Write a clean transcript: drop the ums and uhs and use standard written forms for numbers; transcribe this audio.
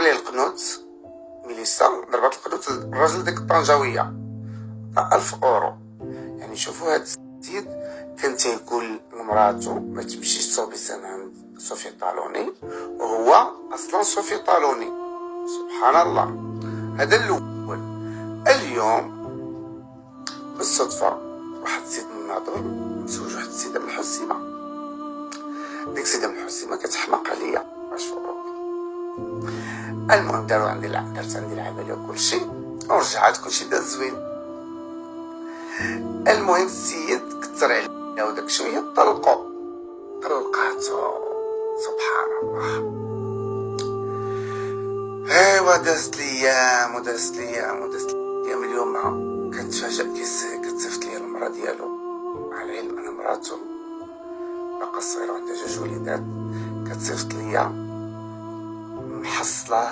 ليه القنوت ميليسا، ضربات القنوت الراجل ديك الطنجاويه 1000 اورو. يعني شوفوا هاد السيد كان تيقول لمراتو ما تمشيش تصوبي سنة عند صوفي طالوني، وهو اصلا صوفي طالوني. سبحان الله. هذا الاول. اليوم بالصدفه واحد السيد من الناظور مزوج واحد السيده من الحسيمه. ديك السيده من الحسيمه كتحماق عليا واش فروق. المهم داروا عندي درت عندي العمليه وكلشي ورجعت كلشي داز زوين. المهم السيد كثر عليا وداك شويه طلقاتو. سبحان الله. ايوا دازت ليام ودازت ليام اليوم كنتفاجأ كتصيفط ليا المرا ديالو، مع العلم انا مراتو باقا صغيره عندها 2 وليدات، كتصيفط ليا محصله